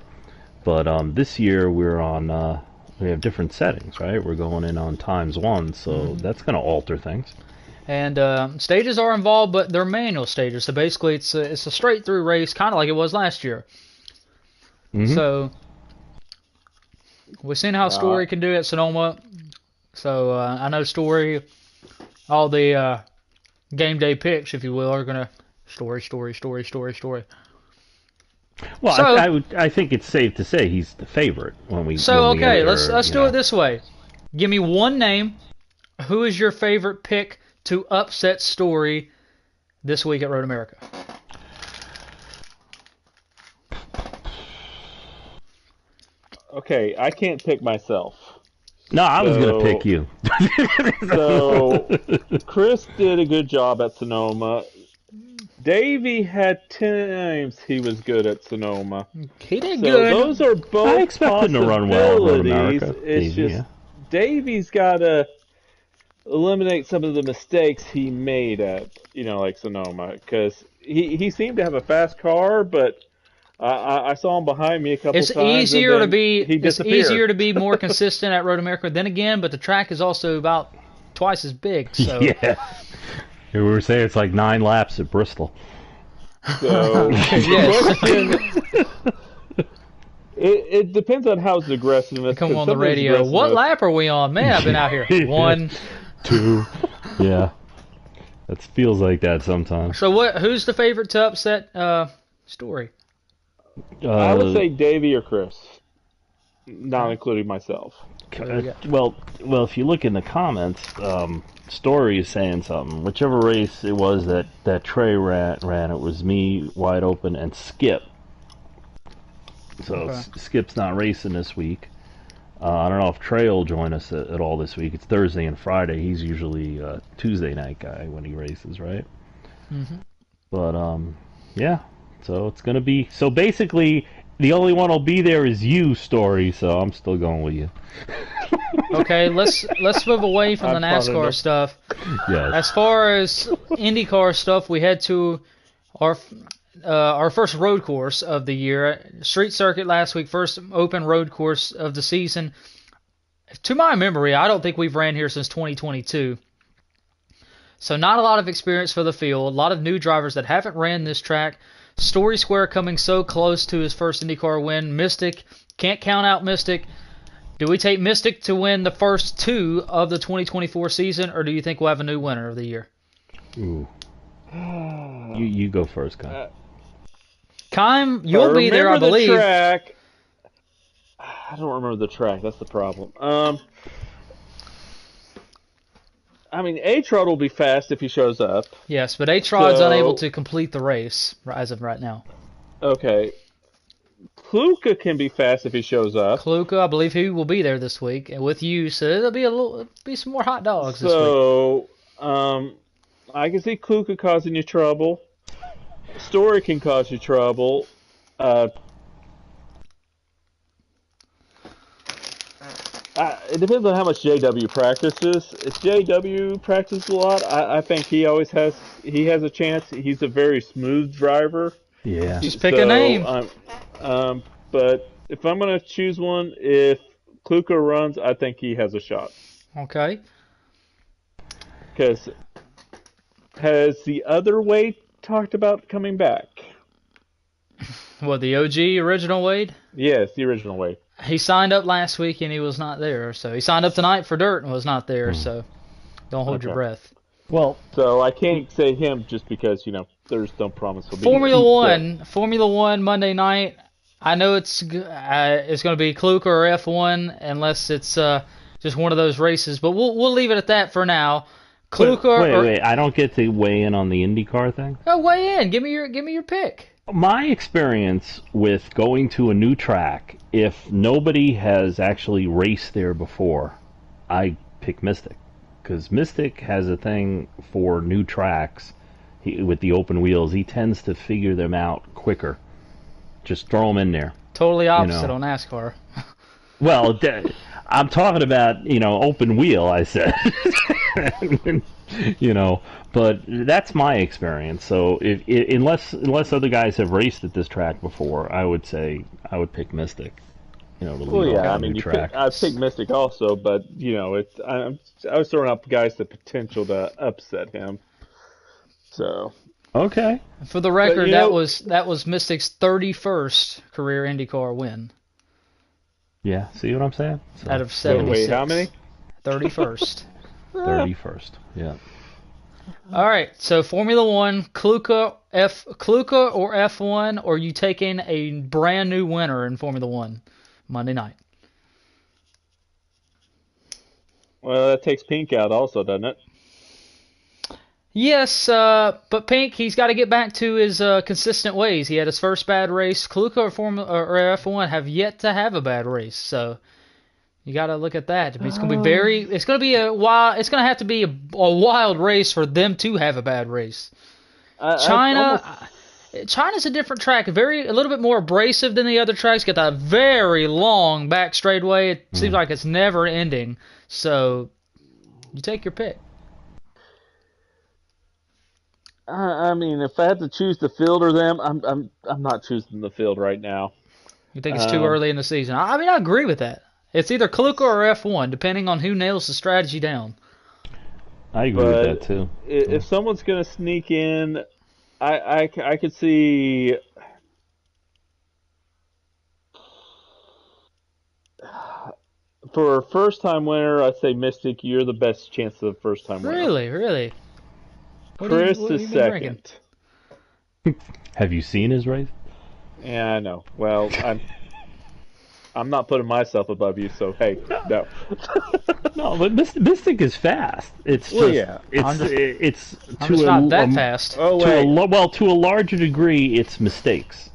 But this year we have different settings, right? We're going in on ×1, so that's going to alter things. And stages are involved, but they're manual stages. So basically, it's a straight through race, kind of like it was last year. Mm-hmm. So we've seen how Story can do at Sonoma. So I know Story, all the game day picks, if you will, are gonna Story. Well, so, I think it's safe to say he's the favorite when we. So when okay, let's do it this way. Give me one name. Who is your favorite pick to upset Story this week at Road America? Okay, I can't pick myself. No, I was going to pick you. So, Chris did a good job at Sonoma. Davey had times he was good at Sonoma. He did good. Those are both I expect him to run well at Road America. It's just Davey's got to eliminate some of the mistakes he made at, like Sonoma, because he seemed to have a fast car, but I saw him behind me a couple times. It's easier to be more consistent at Road America. Then again, but the track is also about twice as big. So. Yeah. We were saying it's like 9 laps at Bristol. So, it depends on how aggressive. Come on the radio. What lap are we on? Man, I've been out here. 1, 2. Yeah. It feels like that sometimes. So who's the favorite to upset Story? I would say Davey or Chris, not including myself. Well, if you look in the comments, Story is saying something. Whichever race it was that Trey ran, it was me, Wide Open, and Skip. So Skip's not racing this week. I don't know if Trey will join us at all this week. It's Thursday and Friday. He's usually a Tuesday night guy when he races, right? Mm-hmm. But yeah. So it's gonna be. So basically, the only one will be there is you, Story. So I'm still going with you. Okay, let's move away from the NASCAR stuff. Yes. As far as IndyCar stuff, we head to our first road course of the year, street circuit last week, first open road course of the season. To my memory, I don't think we've ran here since 2022. So not a lot of experience for the field. A lot of new drivers that haven't ran this track. Story Square coming so close to his first IndyCar win. Mystic, can't count out Mystic. Do we take Mystic to win the first 2 of the 2024 season, or do you think we'll have a new winner of the year? Ooh. You go first, Kime. Kime, you'll be there, I believe. The track. I don't remember the track. That's the problem. I mean, A-Trot will be fast if he shows up. Yes, but A-Trot's unable to complete the race as of right now. Okay. Kluka can be fast if he shows up. Kluka, I believe he will be there this week, and with you, so it'll be some more hot dogs this week. So, I can see Kluka causing you trouble. Story can cause you trouble. Uh, it depends on how much JW practices. If JW practices a lot, I think he has a chance. He's a very smooth driver. Yeah. Just pick a name. But if I'm gonna choose one, if Kluka runs, I think he has a shot. Okay. Because has the other Wade talked about coming back? Well, the OG original Wade? Yes, the original Wade. He signed up last week and he was not there. So he signed up tonight for dirt and was not there. So don't hold your breath. Well, so I can't say him just because there's no promise he'll be Formula One Monday night. I know it's going to be Kluka or F1 unless it's just one of those races. But we'll leave it at that for now. Kluka. Wait! I don't get to weigh in on the IndyCar thing. Oh, weigh in. Give me your pick. My experience with going to a new track, if nobody has actually raced there before, I pick Mystic. Because Mystic has a thing for new tracks. With the open wheels, he tends to figure them out quicker. Just throw them in there. Totally opposite on NASCAR. Well, I'm talking about, open wheel, I said. But that's my experience. So unless other guys have raced at this track before, I would pick Mystic. I picked Mystic also, but I was throwing up guys the potential to upset him. So okay. For the record, that was Mystic's 31st career IndyCar win. Yeah, see what I'm saying? So, out of 76. Wait, how many? 31st. 31st. Yeah. All right, so Formula One, Kluka or F1, or you taking a brand new winner in Formula One Monday night? Well, that takes Pink out also, doesn't it? Yes, but Pink, he's got to get back to his consistent ways. He had his first bad race. Kluka or F1 have yet to have a bad race, so you got to look at that. I mean, it's going to have to be a wild race for them to have a bad race. China's a different track, a little bit more abrasive than the other tracks. Got that very long back straightaway. It seems like it's never ending. So you take your pick. I mean, if I had to choose the field or them, I'm not choosing the field right now. You think it's too early in the season? I mean, I agree with that. It's either Kluka or F1, depending on who nails the strategy down. I agree with that too. If someone's going to sneak in, I could see. For a first-time winner, I'd say Mystic. You're the best chance of a first-time winner. Really. Chris is second. Have you seen his race? Yeah, I know. Well, I'm not putting myself above you, so hey, no. No, but Mystic is fast. It's not that fast. Oh wait. To a larger degree, it's mistakes.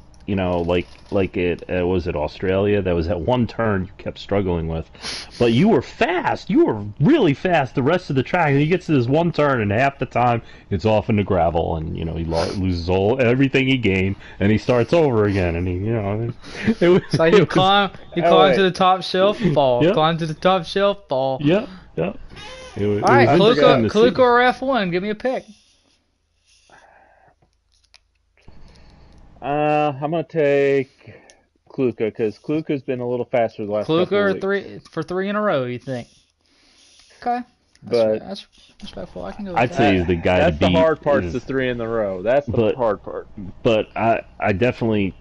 Like it was it Australia? That was that one turn you kept struggling with, but you were fast. You were really fast the rest of the track, and he gets to this one turn, and half the time it's off into gravel, and he loses everything he gained, and he starts over again, and it's like you climb to the top shelf, fall. Yep. Climb to the top shelf, fall. Yep. All right, Kluka or F1, give me a pick. I'm gonna take Kluka because Kluka's been a little faster the last couple of weeks. for three in a row. You think? Okay, that's respectful. I can go with I'd that. say he's the guy to beat. That's the hard part. The 3 in a row. That's the hard part. But I definitely.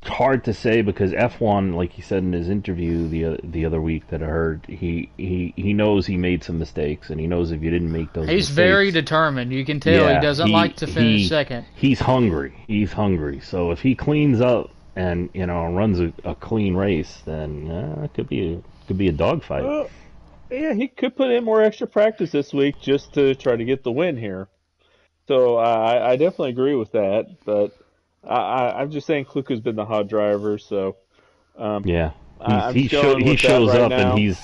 Hard to say because F1, like he said in his interview the other week that I heard, he knows he made some mistakes, and he knows if you didn't make those mistakes... He's very determined. You can tell he doesn't like to finish second. He's hungry. So if he cleans up and runs a clean race, then it could be a dogfight. Yeah, he could put in more extra practice this week just to try to get the win here. So I definitely agree with that, but I'm just saying Kluka's been the hot driver, so yeah, he shows up and he's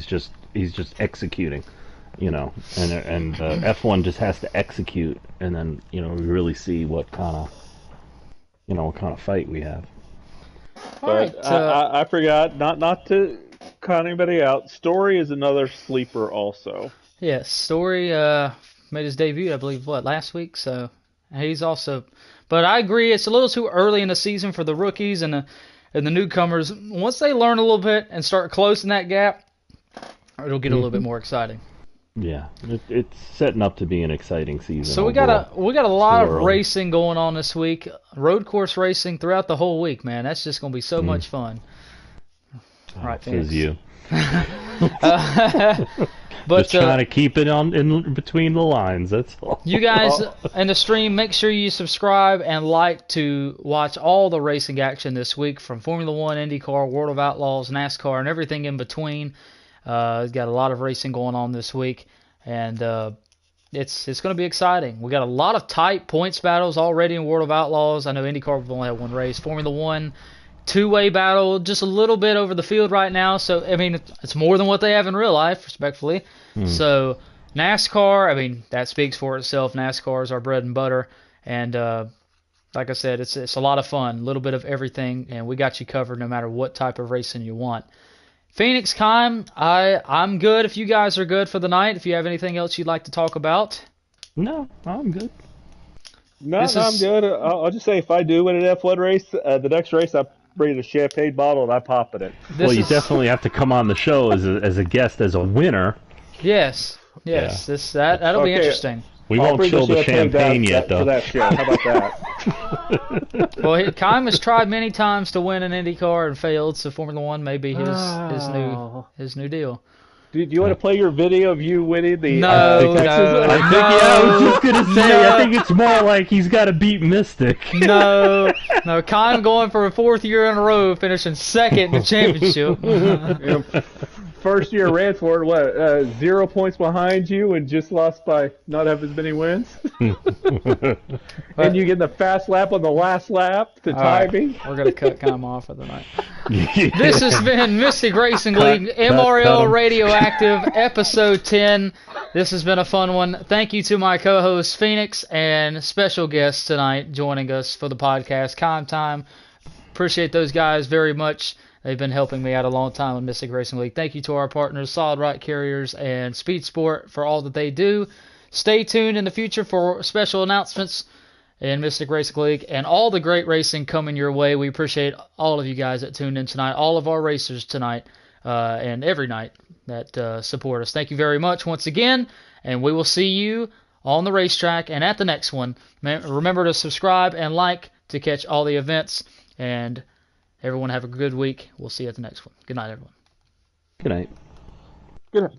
just executing, and F1 just has to execute, and then we really see what kind of fight we have. But I forgot not to count anybody out. Story is another sleeper also. Yes, Story made his debut, I believe, last week. So he's also. But I agree, it's a little too early in the season for the rookies and the newcomers. Once they learn a little bit and start closing that gap, it'll get a little bit more exciting. Yeah, it's setting up to be an exciting season. So we got a lot of racing going on this week. Road course racing throughout the whole week, man. That's just going to be so much fun. All right, Phoenix. Says you. But just trying to keep it in between the lines. That's all. You guys in the stream, make sure you subscribe and like to watch all the racing action this week from Formula One, IndyCar, World of Outlaws, NASCAR, and everything in between. We've got a lot of racing going on this week, and it's going to be exciting. We got a lot of tight points battles already in World of Outlaws. I know IndyCar will only have one race. Formula One, two-way battle, just a little bit over the field right now. So I mean, it's more than what they have in real life, respectfully. So NASCAR, I mean, that speaks for itself. NASCAR is our bread and butter, and like I said, it's a lot of fun. A little bit of everything, and we got you covered no matter what type of racing you want. Phoenix, Kime, I'm good if you guys are good for the night. If you have anything else you'd like to talk about. No, I'm good. No, I'm good. I'll just say if I do win an F1 race, the next race I bring a champagne bottle and I pop it in. You definitely have to come on the show as a guest, as a winner. Yes. Yeah. That'll be interesting. We won't chill the champagne yet, though. For that show. How about that? Well, Kime has tried many times to win an IndyCar and failed, so Formula One may be his new deal. Do you want to play your video of you winning the I was just going to say, I think it's more like he's got to beat Mystic. No, Kime going for a fourth year in a row, finishing second in the championship. First year Ranford, 0 points behind you and just lost by not have as many wins. And you get the fast lap on the last lap to tie me. We're going to cut Kime off for the night. This has been Mystic Racing League, MRL Radioactive, episode 10. This has been a fun one. Thank you to my co-host Phoenix and special guests tonight joining us for the podcast, Kime Time. Appreciate those guys very much. They've been helping me out a long time with Mystic Racing League. Thank you to our partners, Solid Rock Carriers and Speed Sport, for all that they do. Stay tuned in the future for special announcements in Mystic Racing League and all the great racing coming your way. We appreciate all of you guys that tuned in tonight, all of our racers tonight and every night that support us. Thank you very much once again, and we will see you on the racetrack and at the next one. Remember to subscribe and like to catch all the events, and everyone have a good week. We'll see you at the next one. Good night, everyone. Good night. Good night.